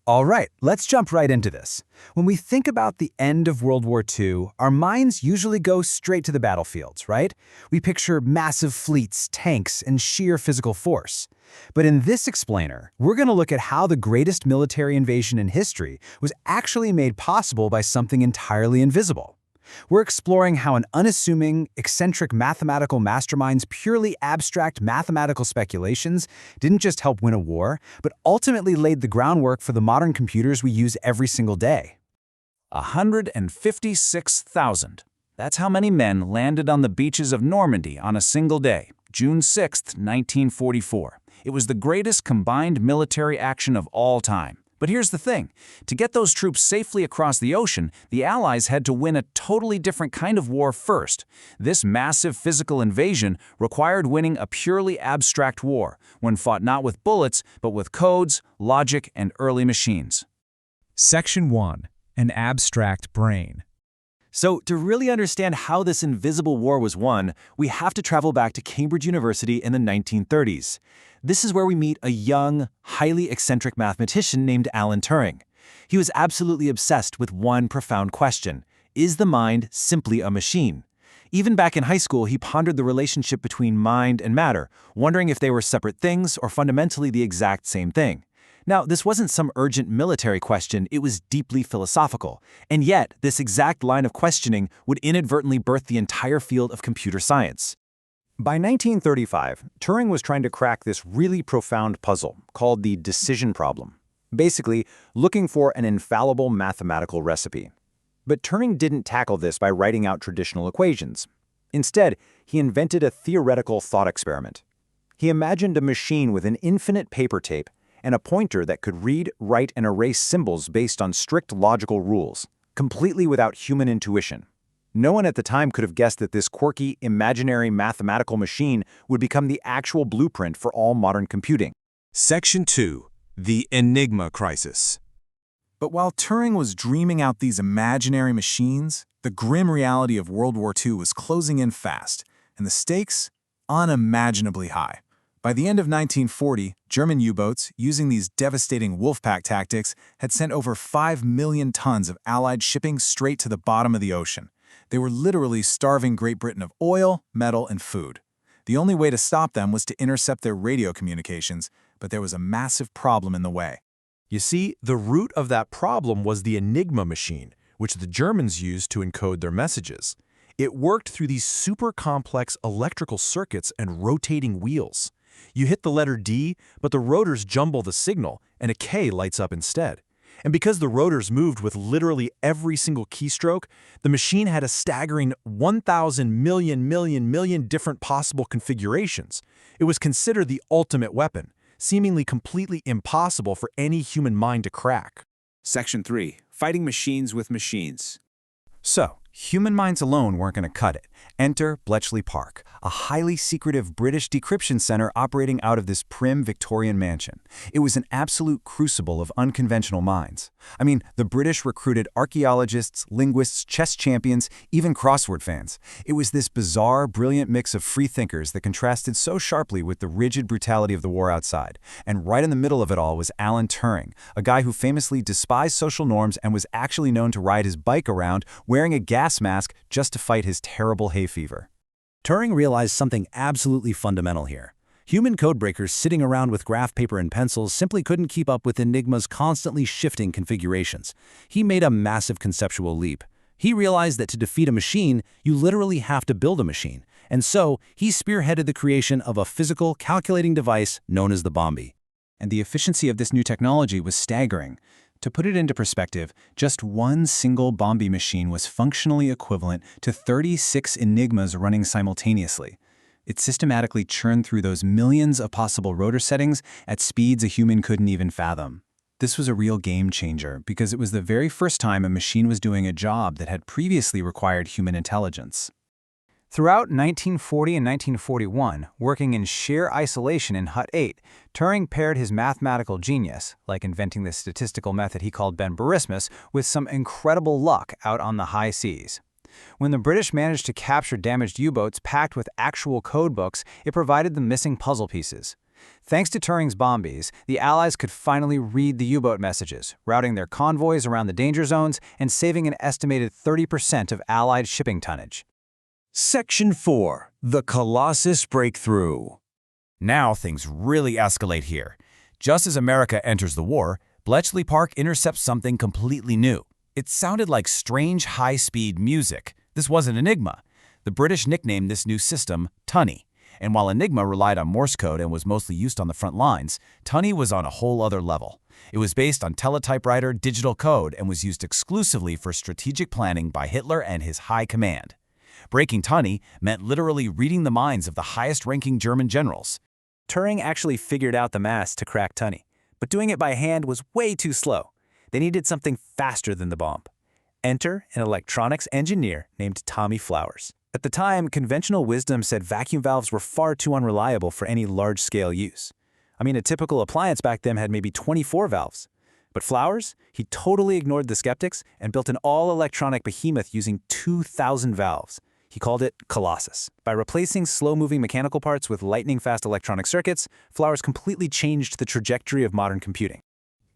All right, let's jump right into this. When we think about the end of World War II, our minds usually go straight to the battlefields, right? We picture massive fleets, tanks, and sheer physical force. But in this explainer, we're going to look at how the greatest military invasion in history was actually made possible by something entirely invisible. We're exploring how an unassuming, eccentric mathematical mastermind's purely abstract mathematical speculations didn't just help win a war, but ultimately laid the groundwork for the modern computers we use every single day. 156,000. That's how many men landed on the beaches of Normandy on a single day, June 6, 1944. It was the greatest combined military action of all time. But here's the thing. To get those troops safely across the ocean, the Allies had to win a totally different kind of war first. This massive physical invasion required winning a purely abstract war, one fought not with bullets, but with codes, logic, and early machines. Section 1. An abstract brain. So, to really understand how this invisible war was won, we have to travel back to Cambridge University in the 1930s. This is where we meet a young, highly eccentric mathematician named Alan Turing. He was absolutely obsessed with one profound question: is the mind simply a machine? Even back in high school, he pondered the relationship between mind and matter, wondering if they were separate things or fundamentally the exact same thing. Now, this wasn't some urgent military question, it was deeply philosophical. And yet, this exact line of questioning would inadvertently birth the entire field of computer science. By 1935, Turing was trying to crack this really profound puzzle called the decision problem, basically looking for an infallible mathematical recipe. But Turing didn't tackle this by writing out traditional equations. Instead, he invented a theoretical thought experiment. He imagined a machine with an infinite paper tape and a pointer that could read, write, and erase symbols based on strict logical rules, completely without human intuition. No one at the time could have guessed that this quirky, imaginary mathematical machine would become the actual blueprint for all modern computing. Section 2. The Enigma Crisis. But while Turing was dreaming out these imaginary machines, the grim reality of World War II was closing in fast, and the stakes unimaginably high. By the end of 1940, German U-boats, using these devastating wolfpack tactics, had sent over 5 million tons of Allied shipping straight to the bottom of the ocean. They were literally starving Great Britain of oil, metal, and food. The only way to stop them was to intercept their radio communications, but there was a massive problem in the way. You see, the root of that problem was the Enigma machine, which the Germans used to encode their messages. It worked through these super complex electrical circuits and rotating wheels. You hit the letter D, but the rotors jumble the signal, and a K lights up instead. And because the rotors moved with literally every single keystroke, the machine had a staggering 1,000 million different possible configurations. It was considered the ultimate weapon, seemingly completely impossible for any human mind to crack. Section 3. Fighting machines with machines. So, human minds alone weren't going to cut it. Enter Bletchley Park, a highly secretive British decryption center operating out of this prim Victorian mansion. It was an absolute crucible of unconventional minds. I mean, the British recruited archaeologists, linguists, chess champions, even crossword fans. It was this bizarre, brilliant mix of free thinkers that contrasted so sharply with the rigid brutality of the war outside. And right in the middle of it all was Alan Turing, a guy who famously despised social norms and was actually known to ride his bike around wearing a gas mask just to fight his terrible hay fever. Turing realized something absolutely fundamental here. Human codebreakers sitting around with graph paper and pencils simply couldn't keep up with Enigma's constantly shifting configurations. He made a massive conceptual leap. He realized that to defeat a machine, you literally have to build a machine. And so, he spearheaded the creation of a physical calculating device known as the bombe. And the efficiency of this new technology was staggering. To put it into perspective, just one single bombe machine was functionally equivalent to 36 Enigmas running simultaneously. It systematically churned through those millions of possible rotor settings at speeds a human couldn't even fathom. This was a real game changer because it was the very first time a machine was doing a job that had previously required human intelligence. Throughout 1940 and 1941, working in sheer isolation in Hut 8, Turing paired his mathematical genius, like inventing the statistical method he called Ben-Barismus, with some incredible luck out on the high seas. When the British managed to capture damaged U-boats packed with actual code books, it provided the missing puzzle pieces. Thanks to Turing's bombies, the Allies could finally read the U-boat messages, routing their convoys around the danger zones and saving an estimated 30% of Allied shipping tonnage. Section 4. The Colossus Breakthrough. Now things really escalate here. Just as America enters the war, Bletchley Park intercepts something completely new. It sounded like strange high-speed music. This wasn't Enigma. The British nicknamed this new system Tunny. And while Enigma relied on Morse code and was mostly used on the front lines, Tunny was on a whole other level. It was based on teletypewriter digital code and was used exclusively for strategic planning by Hitler and his high command. Breaking Tunny meant literally reading the minds of the highest-ranking German generals. Turing actually figured out the math to crack Tunny, but doing it by hand was way too slow. They needed something faster than the bomb. Enter an electronics engineer named Tommy Flowers. At the time, conventional wisdom said vacuum valves were far too unreliable for any large-scale use. I mean, a typical appliance back then had maybe 24 valves. But Flowers, he totally ignored the skeptics and built an all-electronic behemoth using 2,000 valves. He called it Colossus. By replacing slow-moving mechanical parts with lightning-fast electronic circuits, Flowers completely changed the trajectory of modern computing.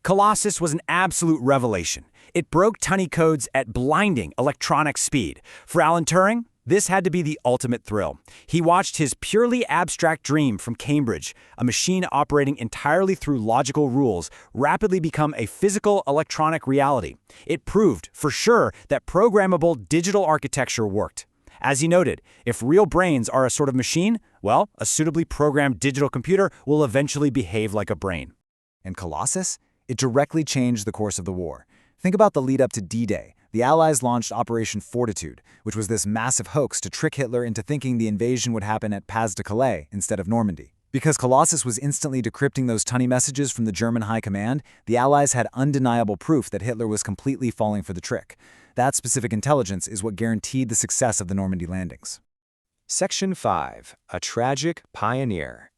Colossus was an absolute revelation. It broke Tunny codes at blinding electronic speed. For Alan Turing, this had to be the ultimate thrill. He watched his purely abstract dream from Cambridge, a machine operating entirely through logical rules, rapidly become a physical electronic reality. It proved, for sure, that programmable digital architecture worked. As he noted, if real brains are a sort of machine, well, a suitably programmed digital computer will eventually behave like a brain. And Colossus? It directly changed the course of the war. Think about the lead up to D-Day. The Allies launched Operation Fortitude, which was this massive hoax to trick Hitler into thinking the invasion would happen at Pas-de-Calais instead of Normandy. Because Colossus was instantly decrypting those Tunny messages from the German high command, the Allies had undeniable proof that Hitler was completely falling for the trick. That specific intelligence is what guaranteed the success of the Normandy landings. Section 5. A Tragic Pioneer.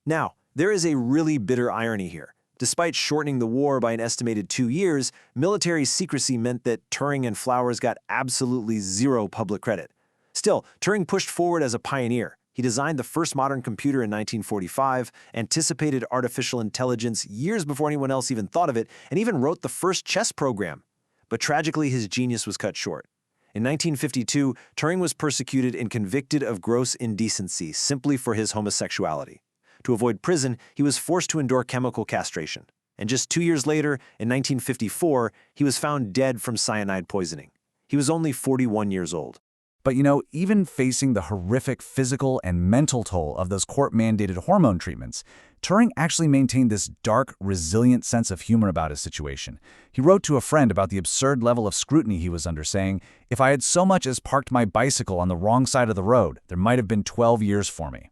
Now, there is a really bitter irony here. Despite shortening the war by an estimated 2 years, military secrecy meant that Turing and Flowers got absolutely zero public credit. Still, Turing pushed forward as a pioneer. He designed the first modern computer in 1945, anticipated artificial intelligence years before anyone else even thought of it, and even wrote the first chess program. But tragically, his genius was cut short. In 1952, Turing was persecuted and convicted of gross indecency simply for his homosexuality. To avoid prison, he was forced to endure chemical castration. And just 2 years later, in 1954, he was found dead from cyanide poisoning. He was only 41 years old. But even facing the horrific physical and mental toll of those court-mandated hormone treatments, Turing actually maintained this dark, resilient sense of humor about his situation. He wrote to a friend about the absurd level of scrutiny he was under, saying, "If I had so much as parked my bicycle on the wrong side of the road, there might have been 12 years for me."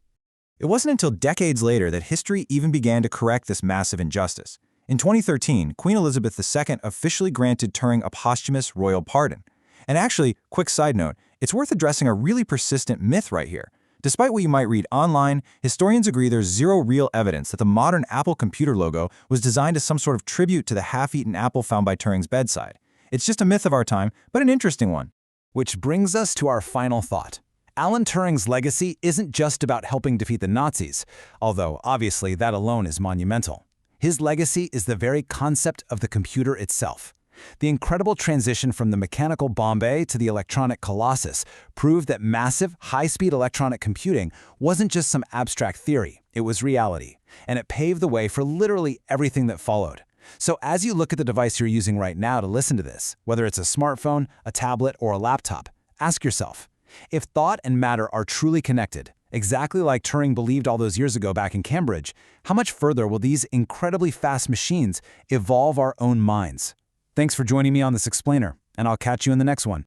It wasn't until decades later that history even began to correct this massive injustice. In 2013, Queen Elizabeth II officially granted Turing a posthumous royal pardon. And actually, quick side note, it's worth addressing a really persistent myth right here. Despite what you might read online, historians agree there's zero real evidence that the modern Apple computer logo was designed as some sort of tribute to the half-eaten apple found by Turing's bedside. It's just a myth of our time, but an interesting one. Which brings us to our final thought. Alan Turing's legacy isn't just about helping defeat the Nazis, although obviously that alone is monumental. His legacy is the very concept of the computer itself. The incredible transition from the mechanical Bombay to the electronic Colossus proved that massive, high-speed electronic computing wasn't just some abstract theory, it was reality, and it paved the way for literally everything that followed. So as you look at the device you're using right now to listen to this, whether it's a smartphone, a tablet, or a laptop, ask yourself, if thought and matter are truly connected, exactly like Turing believed all those years ago back in Cambridge, how much further will these incredibly fast machines evolve our own minds? Thanks for joining me on this explainer, and I'll catch you in the next one.